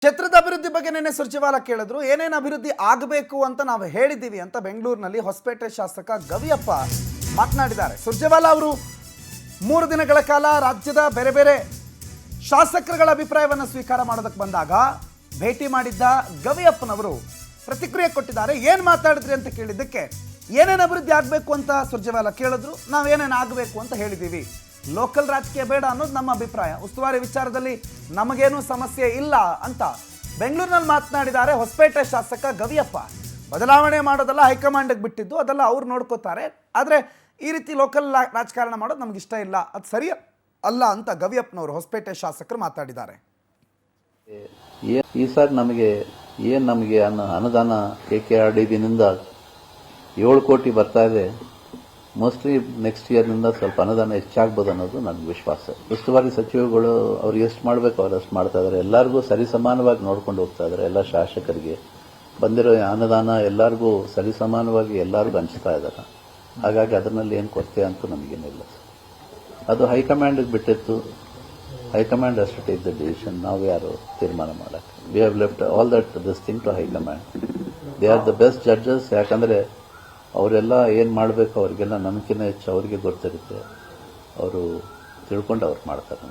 ಕ್ಷೇತ್ರದ ಅಭಿವೃದ್ಧಿ ಬಗ್ಗೆ ನೆನೆ ಸುರ್ಜೇವಾಲಾ ಕೇಳಿದ್ರು. ಏನೇನು ಅಭಿವೃದ್ಧಿ ಆಗಬೇಕು ಅಂತ ನಾವು ಹೇಳಿದ್ದೀವಿ ಅಂತ ಬೆಂಗಳೂರಿನಲ್ಲಿ ಹೊಸಪೇಟೆ ಶಾಸಕ ಗವಿಯಪ್ಪ ಮಾತನಾಡಿದ್ದಾರೆ. ಸುರ್ಜೇವಾಲಾ ಅವರು 3 ದಿನಗಳ ಕಾಲ ರಾಜ್ಯದ ಬೇರೆ ಬೇರೆ ಶಾಸಕರುಗಳ ಅಭಿಪ್ರಾಯವನ್ನು ಸ್ವೀಕಾರ ಮಾಡೋದಕ್ಕೆ ಬಂದಾಗ ಭೇಟಿ ಮಾಡಿದ್ದ ಗವಿಯಪ್ಪನವರು ಪ್ರತಿಕ್ರಿಯೆ ಕೊಟ್ಟಿದ್ದಾರೆ. ಏನು ಮಾತಾಡಿದ್ರಿ ಅಂತ ಕೇಳಿದ್ದಕ್ಕೆ ಏನೇನು ಅಭಿವೃದ್ಧಿ ಆಗಬೇಕು ಅಂತ ಸುರ್ಜೇವಾಲಾ ಕೇಳಿದ್ರು. ನಾವೇನೇನು ಆಗಬೇಕು ಅಂತ ಹೇಳಿದ್ದೀವಿ. ಲೋಕಲ್ ರಾಜಕೀಯ ಬೇಡ ಅನ್ನೋದು ನಮ್ಮ ಅಭಿಪ್ರಾಯ. ಉಸ್ತುವಾರಿ ವಿಚಾರದಲ್ಲಿ ನಮಗೇನು ಸಮಸ್ಯೆ ಇಲ್ಲ ಅಂತ ಬೆಂಗಳೂರಿನಲ್ಲಿ ಮಾತನಾಡಿದ್ದಾರೆ ಹೊಸಪೇಟೆ ಶಾಸಕ ಗವಿಯಪ್ಪ. ಬದಲಾವಣೆ ಮಾಡೋದೆಲ್ಲ ಹೈಕಮಾಂಡ್ಗೆ ಬಿಟ್ಟಿದ್ದು, ಅದೆಲ್ಲ ಅವ್ರು ನೋಡ್ಕೋತಾರೆ. ಆದರೆ ಈ ರೀತಿ ಲೋಕಲ್ ರಾಜಕಾರಣ ಮಾಡೋದು ನಮ್ಗೆ ಇಷ್ಟ ಇಲ್ಲ, ಅದು ಸರಿ ಅಲ್ಲ ಅಂತ ಗವಿಯಪ್ಪನವರು ಹೊಸಪೇಟೆ ಶಾಸಕರು ಮಾತಾಡಿದ್ದಾರೆ. ಈ ಸಾರಿ ನಮಗೆ ಅನುದಾನ KKRDBನಿಂದ 7 ಕೋಟಿ ಬರ್ತಾ ಇದೆ. ಮೋಸ್ಟ್ಲಿ ನೆಕ್ಸ್ಟ್ ಇಯರ್ನಿಂದ ಸ್ವಲ್ಪ ಅನುದಾನ ಹೆಚ್ಚಾಗ್ಬೋದು ಅನ್ನೋದು ನನಗೆ ವಿಶ್ವಾಸ. ಉಸ್ತುವಾರಿ ಸಚಿವಗಳು ಅವ್ರು ಎಷ್ಟು ಮಾಡಬೇಕು ಅವ್ರು ಅಷ್ಟು ಮಾಡ್ತಾ ಇದ್ದಾರೆ. ಎಲ್ಲರಿಗೂ ಸರಿಸಮಾನವಾಗಿ ನೋಡ್ಕೊಂಡು ಹೋಗ್ತಾ ಇದ್ದಾರೆ. ಎಲ್ಲ ಶಾಸಕರಿಗೆ ಬಂದಿರೋ ಅನುದಾನ ಎಲ್ಲರಿಗೂ ಸರಿಸಮಾನವಾಗಿ ಎಲ್ಲರಿಗೂ ಹಂಚ್ತಾ ಇದ್ದಾರೆ. ಹಾಗಾಗಿ ಅದರಲ್ಲಿ ಏನು ಕೊರತೆ ಅಂತೂ ನಮಗೇನಿಲ್ಲ. ಅದು ಹೈಕಮಾಂಡ್ಗೆ ಬಿಟ್ಟಿತ್ತು. High command has to take the decision. ನಾವು ಯಾರು ತೀರ್ಮಾನ ಮಾಡಕ್ಕೆ. We have left all that this thing to high command. They are the best judges. ಯಾಕಂದರೆ ಅವರೆಲ್ಲ ಏನು ಮಾಡಬೇಕು ಅವ್ರಿಗೆಲ್ಲ ನಮಗಿಂತ ಹೆಚ್ಚು ಅವ್ರಿಗೆ ಗೊತ್ತಿರುತ್ತೆ. ಅವರು ತಿಳ್ಕೊಂಡು ಅವ್ರು ಮಾಡ್ತಾರೆ.